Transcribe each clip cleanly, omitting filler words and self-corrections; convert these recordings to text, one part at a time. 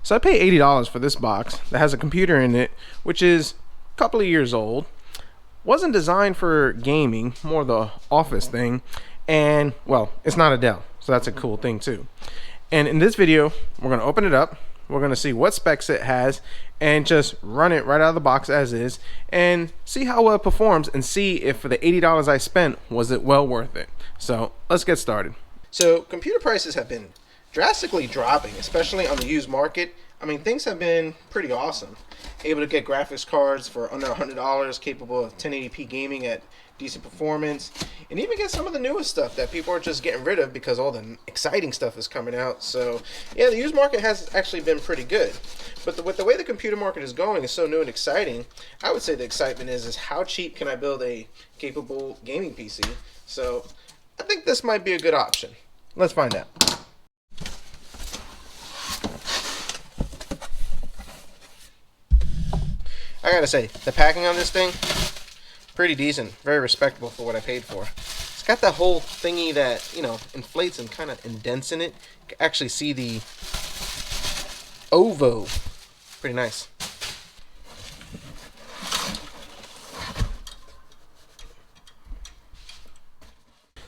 So I paid $80 for this box that has a computer in it, which is a couple of years old. Wasn't designed for gaming, more the office thing. And, well, it's not a Dell, so that's a cool thing too. And in this video, we're going to open it up. We're going to see what specs it has and just run it right out of the box as is and see how well it performs and see if for the $80 I spent, was it well worth it. So let's get started. So computer prices have been drastically dropping, especially on the used market. I mean, things have been pretty awesome. Able to get graphics cards for under $100, capable of 1080p gaming at decent performance, and even get some of the newest stuff that people are just getting rid of because all the exciting stuff is coming out. So yeah, the used market has actually been pretty good. But with the way the computer market is going, is so new and exciting, I would say the excitement is how cheap can I build a capable gaming PC? So I think this might be a good option. Let's find out. I gotta say, the packing on this thing, pretty decent, very respectable for what I paid for. It's got that whole thingy that, you know, inflates and kind of indents in it. You can actually see the OVO. Pretty nice.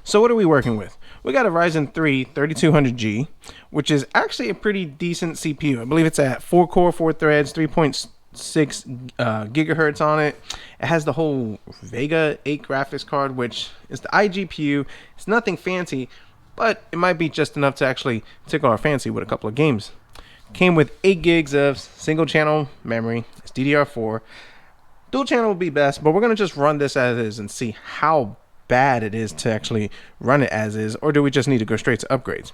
So what are we working with? We got a Ryzen 3 3200G, which is actually a pretty decent CPU. I believe it's at 4 core, 4 threads, 3.6 gigahertz on it. It has the whole Vega 8 graphics card, which is the iGPU. It's nothing fancy, but it might be just enough to actually tickle our fancy with a couple of games. Came with 8 gigs of single channel memory. It's DDR4. Dual channel would be best, but we're going to just run this as is and see how bad it is to actually run it as is, or do we just need to go straight to upgrades?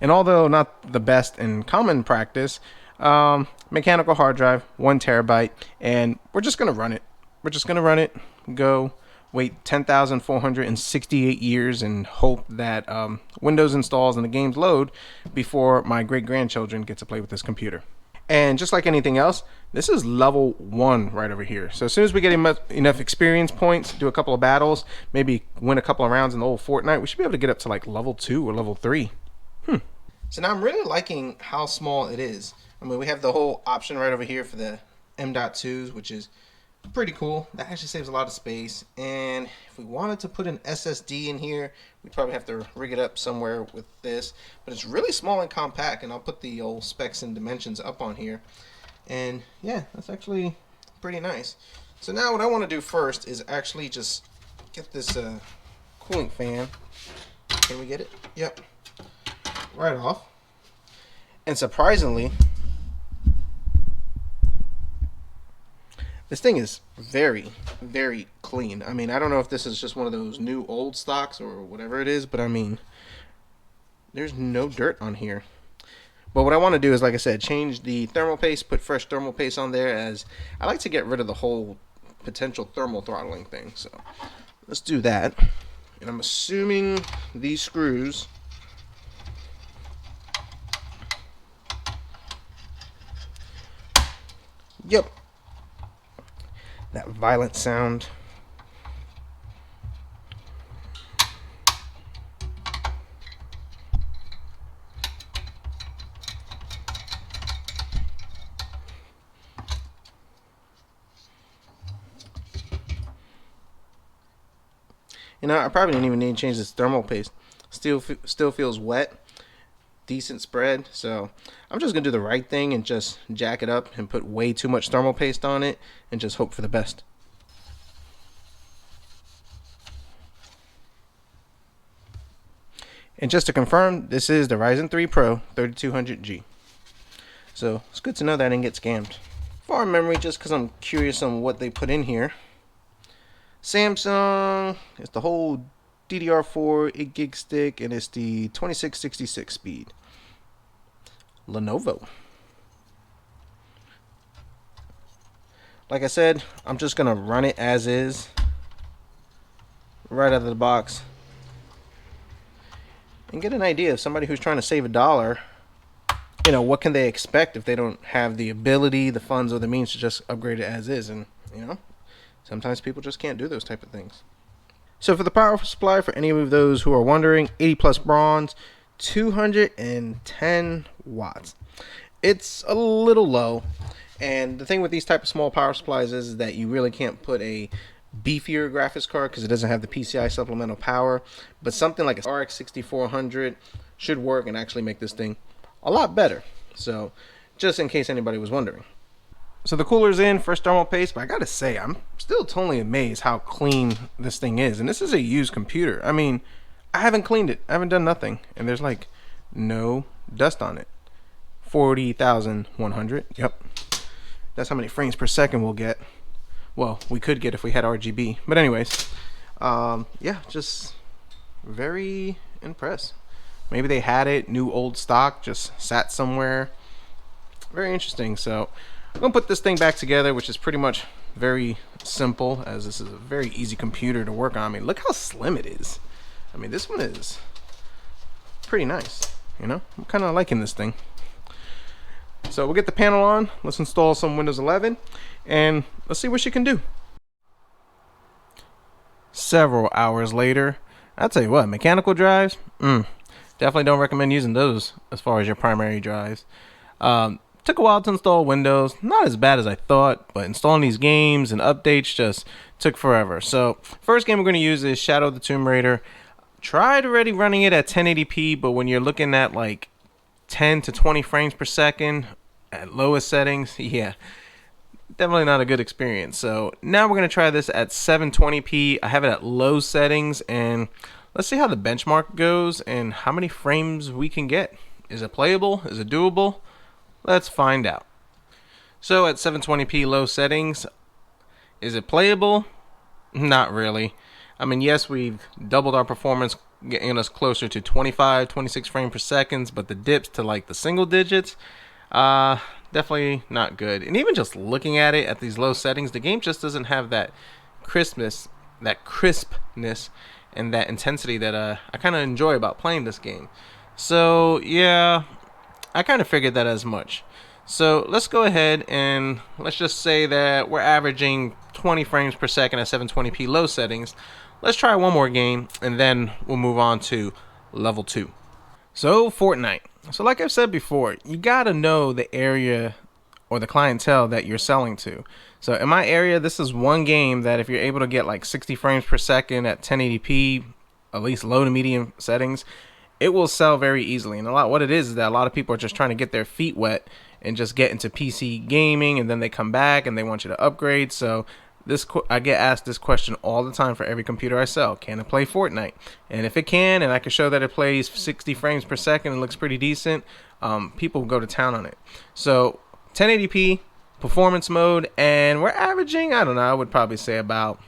And although not the best in common practice, mechanical hard drive, 1 terabyte, and we're just gonna run it. We're just gonna run it, go, wait 10,468 years, and hope that Windows installs and the games load before my great-grandchildren get to play with this computer. And just like anything else, this is level 1 right over here. So as soon as we get enough experience points, do a couple of battles, maybe win a couple of rounds in the old Fortnite, we should be able to get up to like level 2 or level 3. So now I'm really liking how small it is. I mean, we have the whole option right over here for the M.2s, which is pretty cool. That actually saves a lot of space. And if we wanted to put an SSD in here, we'd probably have to rig it up somewhere with this. But it's really small and compact, and I'll put the old specs and dimensions up on here. And yeah, that's actually pretty nice. So now what I want to do first is actually just get this cooling fan. Can we get it? Yep. Right off. And surprisingly, this thing is very, very clean. I mean, I don't know if this is just one of those new old stocks or whatever it is, but I mean, there's no dirt on here. But what I want to do is, like I said, change the thermal paste, put fresh thermal paste on there, as I like to get rid of the whole potential thermal throttling thing. So let's do that. And I'm assuming these screws Yep. That violent sound. You know, I probably didn't even need to change this thermal paste. Still feels wet. Decent spread, so I'm just gonna do the right thing and just jack it up and put way too much thermal paste on it and just hope for the best. And just to confirm, this is the Ryzen 3 Pro 3200G. So it's good to know that I didn't get scammed. For memory, just because I'm curious on what they put in here. Samsung, it's the whole DDR4 8 gig stick, and it's the 2666 speed. Lenovo. Like I said, I'm just gonna run it as is, right out of the box, and get an idea of somebody who's trying to save $1. You know, what can they expect if they don't have the ability, the funds, or the means to just upgrade it as is? And you know, sometimes people just can't do those type of things. So for the power supply, for any of those who are wondering, 80 plus bronze, 210 watts. it's a little low. And the thing with these type of small power supplies is that you really can't put a beefier graphics card because it doesn't have the PCI supplemental power. But something like a RX 6400 should work and actually make this thing a lot better. So just in case anybody was wondering. So the cooler's in, first thermal paste, but I gotta say, I'm still totally amazed how clean this thing is. And this is a used computer. I mean, I haven't cleaned it. I haven't done nothing. And there's like no dust on it. 40,100. Yep. That's how many frames per second we'll get. Well, we could get if we had RGB. But anyways, yeah, just very impressed. Maybe they had it, new old stock, just sat somewhere. Very interesting. So I'm gonna put this thing back together, which is pretty much very simple, as this is a very easy computer to work on. I mean, look how slim it is. I mean, this one is pretty nice, you know? I'm kind of liking this thing. So we'll get the panel on, let's install some Windows 11, and let's see what she can do. Several hours later, I'll tell you what, mechanical drives, definitely don't recommend using those as far as your primary drives. Took a while to install Windows, not as bad as I thought, but installing these games and updates just took forever. So first game we're going to use is Shadow of the Tomb Raider. Tried already running it at 1080p, but when you're looking at like 10 to 20 frames per second at lowest settings, yeah, definitely not a good experience. So now we're going to try this at 720p. I have it at low settings, and let's see how the benchmark goes and how many frames we can get. Is it playable? Is it doable? Let's find out. So at 720p low settings, is it playable? Not really. I mean, yes, we've doubled our performance, getting us closer to 25, 26 frames per second, but the dips to like the single digits, definitely not good. And even just looking at it at these low settings, the game just doesn't have that crispness, and that intensity that I kind of enjoy about playing this game. So yeah, I kind of figured that as much. So let's go ahead and let's just say that we're averaging 20 frames per second at 720p low settings. Let's try one more game, and then we'll move on to level 2. So Fortnite. So like I've said before, you gotta know the area or the clientele that you're selling to. So in my area, this is one game that if you're able to get like 60 frames per second at 1080p, at least low to medium settings, it will sell very easily. And what it is that a lot of people are just trying to get their feet wet and just get into PC gaming, and then they come back and they want you to upgrade. So I get asked this question all the time for every computer I sell. Can it play Fortnite? And if it can, and I can show that it plays 60 frames per second and looks pretty decent, people go to town on it. So 1080p, performance mode, and we're averaging, I don't know, I would probably say about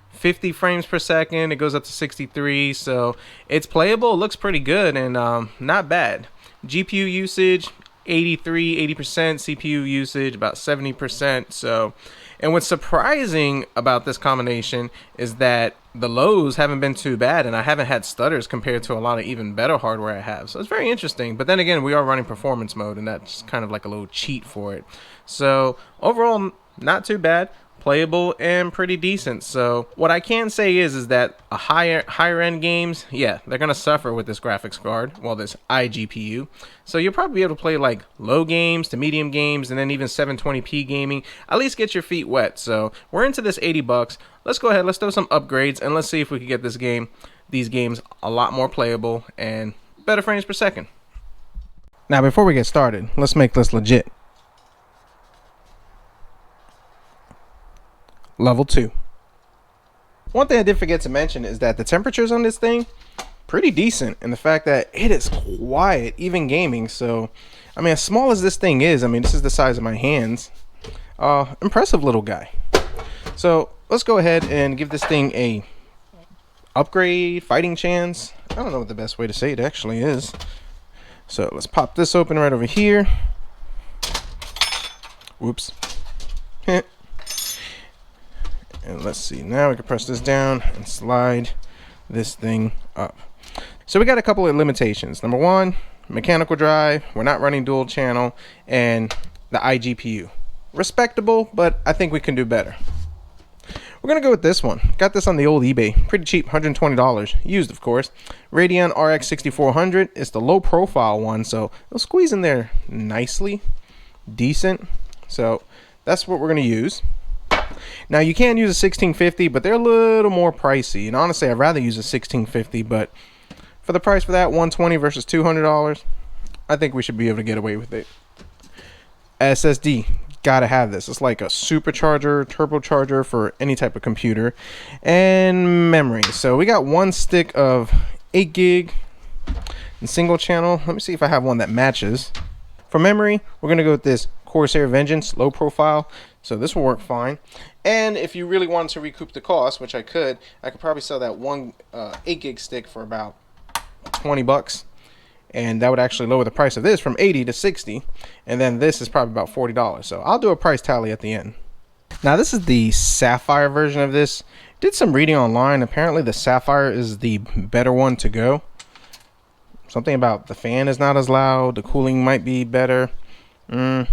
50 frames per second. It goes up to 63, so it's playable. It looks pretty good and not bad. GPU usage 80%, CPU usage about 70%. So, and what's surprising about this combination is that the lows haven't been too bad, and I haven't had stutters compared to a lot of even better hardware I have. So it's very interesting. But then again, we are running performance mode, and that's kind of like a little cheat for it. So overall, not too bad. Playable and pretty decent. So what I can say is that a higher end games, yeah, they're gonna suffer with this graphics card, well, this iGPU. So you'll probably be able to play like low games to medium games, and then even 720p gaming. At least get your feet wet. So we're into this $80. Let's go ahead, let's throw some upgrades, and let's see if we can get these games a lot more playable and better frames per second. Now before we get started, let's make this legit. Level 2. One thing I did forget to mention is that the temperatures on this thing pretty decent, and the fact that it is quiet even gaming. So I mean, as small as this thing is, I mean, this is the size of my hands. Impressive little guy. So let's go ahead and give this thing a upgrade fighting chance. I don't know what the best way to say it actually is. So let's pop this open right over here. Whoops. And let's see, now we can press this down and slide this thing up. So we got a couple of limitations. Number one, mechanical drive, we're not running dual channel, and the iGPU. Respectable, but I think we can do better. We're going to go with this one. Got this on the old eBay. Pretty cheap, $120. Used, of course. Radeon RX 6400. It's the low profile one, so it'll squeeze in there nicely. Decent. So that's what we're going to use. Now you can use a 1650, but they're a little more pricey. And honestly, I'd rather use a 1650, but for the price for that, $120 versus $200, I think we should be able to get away with it. SSD. Gotta have this. It's like a supercharger, turbocharger for any type of computer. And memory. So we got one stick of 8 gig and single channel. Let me see if I have one that matches. For memory, we're gonna go with this Corsair Vengeance low profile. So this will work fine. And if you really wanted to recoup the cost, which I could probably sell that one 8 gig stick for about 20 bucks. And that would actually lower the price of this from 80 to 60, and then this is probably about $40. So I'll do a price tally at the end. Now this is the Sapphire version of this. Did some reading online. Apparently the Sapphire is the better one to go. Something about the fan is not as loud, the cooling might be better. I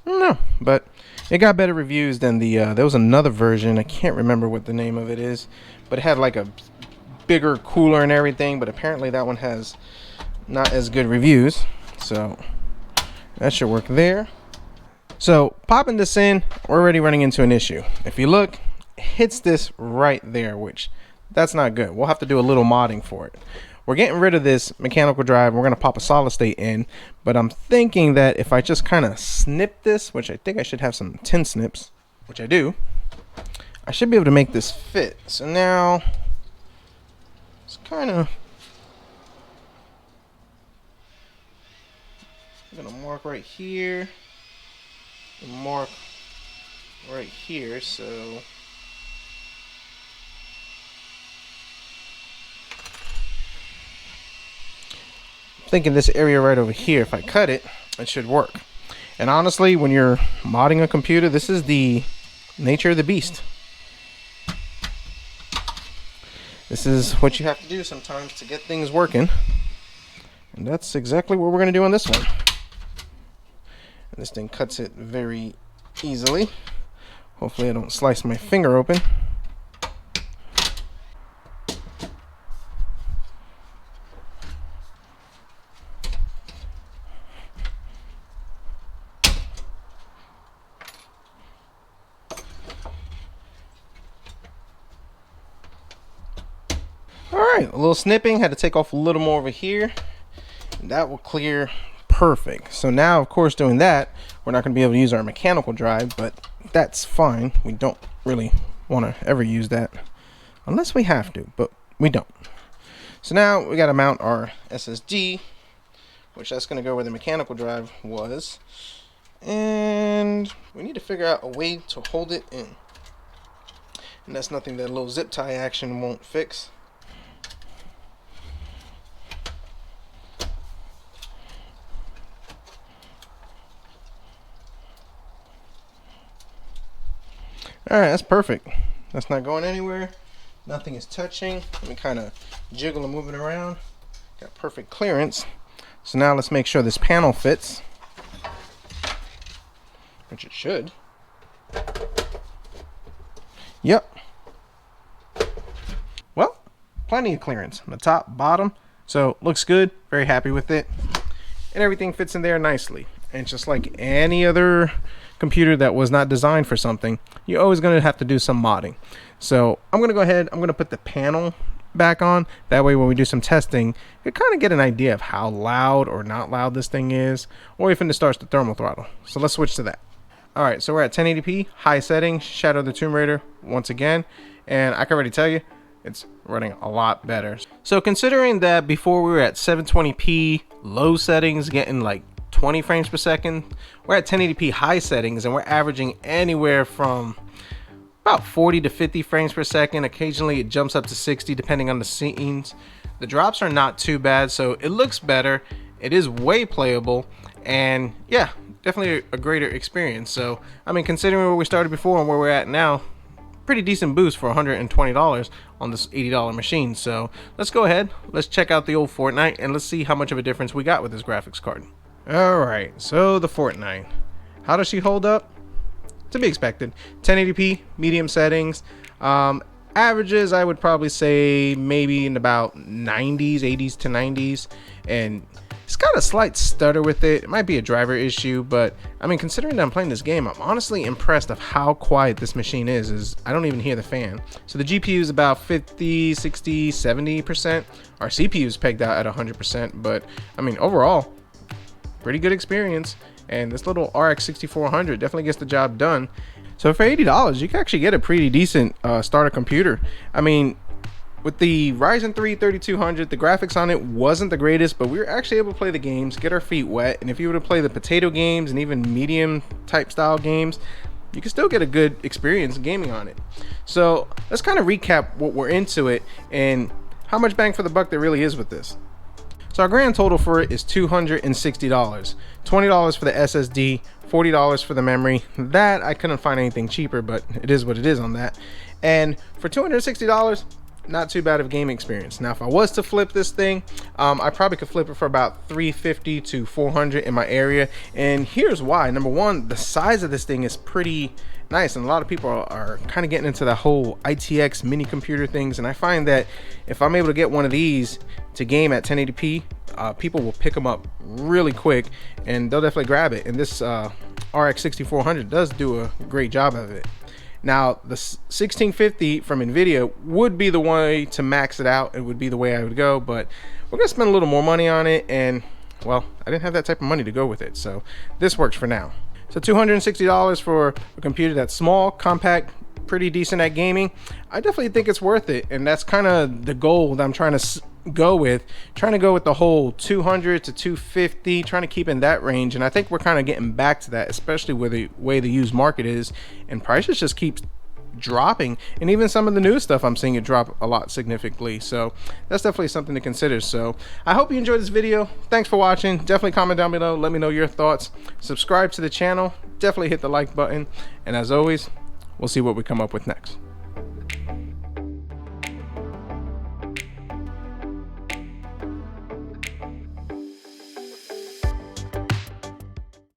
don't know, but it got better reviews than the there was another version. I can't remember what the name of it is, but it had like a bigger cooler and everything, but apparently that one has not as good reviews, so that should work there. So popping this in, we're already running into an issue. If you look, it hits this right there, which that's not good. We'll have to do a little modding for it. We're getting rid of this mechanical drive. We're going to pop a solid state in, but I'm thinking that if I just kind of snip this, which I think I should have some 10 snips, which I do, I should be able to make this fit. So now it's kind of, I'm gonna mark right here and mark right here. So I'm thinking this area right over here, if I cut it, it should work. And honestly, when you're modding a computer, this is the nature of the beast. This is what you have to do sometimes to get things working, and that's exactly what we're gonna do on this one. This thing cuts it very easily. Hopefully I don't slice my finger open. Alright, a little snipping. Had to take off a little more over here. And that will clear perfect. So now, of course, doing that, we're not going to be able to use our mechanical drive, but that's fine. We don't really want to ever use that unless we have to, but we don't. So now we got to mount our SSD, which that's going to go where the mechanical drive was, and we need to figure out a way to hold it in, and that's nothing that a little zip tie action won't fix. Alright, that's perfect. That's not going anywhere. Nothing is touching. Let me kind of jiggle and move it around. Got perfect clearance. So now let's make sure this panel fits, which it should. Yep. Well, plenty of clearance on the top, bottom. So looks good. Very happy with it. And everything fits in there nicely. And just like any other computer that was not designed for something, you're always going to have to do some modding. So I'm going to go ahead, I'm going to put the panel back on. That way when we do some testing, you kind of get an idea of how loud or not loud this thing is, or if it starts to thermal throttle. So let's switch to that. Alright, so we're at 1080p, high settings, Shadow of the Tomb Raider once again, and I can already tell you, it's running a lot better. So considering that before we were at 720p, low settings, getting like 20 frames per second, we're at 1080p high settings and we're averaging anywhere from about 40 to 50 frames per second. Occasionally it jumps up to 60 depending on the scenes. The drops are not too bad, so it looks better. It is way playable, and yeah, definitely a greater experience. So I mean, considering where we started before and where we're at now, pretty decent boost for $120 on this $80 machine. So let's go ahead, let's check out the old Fortnite and let's see how much of a difference we got with this graphics card. Alright, so the Fortnite. How does she hold up? To be expected. 1080p, medium settings. Averages, I would probably say maybe in about 90s, 80s to 90s, and it's got a slight stutter with it. It might be a driver issue, but I mean, considering that I'm playing this game, I'm honestly impressed of how quiet this machine is I don't even hear the fan. So the GPU is about 50, 60, 70%. Our CPU is pegged out at 100%, but I mean, overall, pretty good experience. And this little RX 6400 definitely gets the job done. So for $80, you can actually get a pretty decent starter computer. I mean, with the Ryzen 3 3200, the graphics on it wasn't the greatest, but we were actually able to play the games, get our feet wet. And if you were to play the potato games and even medium type style games, you can still get a good experience gaming on it. So let's kind of recap what we're into it and how much bang for the buck there really is with this. So our grand total for it is $260. $20 for the SSD, $40 for the memory. That I couldn't find anything cheaper, but it is what it is on that. And for $260, not too bad of a gaming experience. Now, if I was to flip this thing, I probably could flip it for about $350 to $400 in my area. And here's why. Number one, the size of this thing is pretty nice, and a lot of people are kind of getting into the whole ITX mini computer things, and I find that if I'm able to get one of these to game at 1080p, people will pick them up really quick and they'll definitely grab it. And this RX 6400 does do a great job of it. Now the 1650 from Nvidia would be the way to max it out. It would be the way I would go, but we're gonna spend a little more money on it, and well, I didn't have that type of money to go with it, so this works for now. So $260 for a computer that's small, compact, pretty decent at gaming. I definitely think it's worth it, and that's kind of the goal that I'm trying to go with. Trying to go with the whole 200 to 250, trying to keep in that range, and I think we're kind of getting back to that, especially with the way the used market is, and prices just keep dropping, and even some of the new stuff I'm seeing it drop a lot significantly. So that's definitely something to consider. So I hope you enjoyed this video. Thanks for watching. Definitely comment down below, let me know your thoughts. Subscribe to the channel, definitely hit the like button, and as always, we'll see what we come up with next.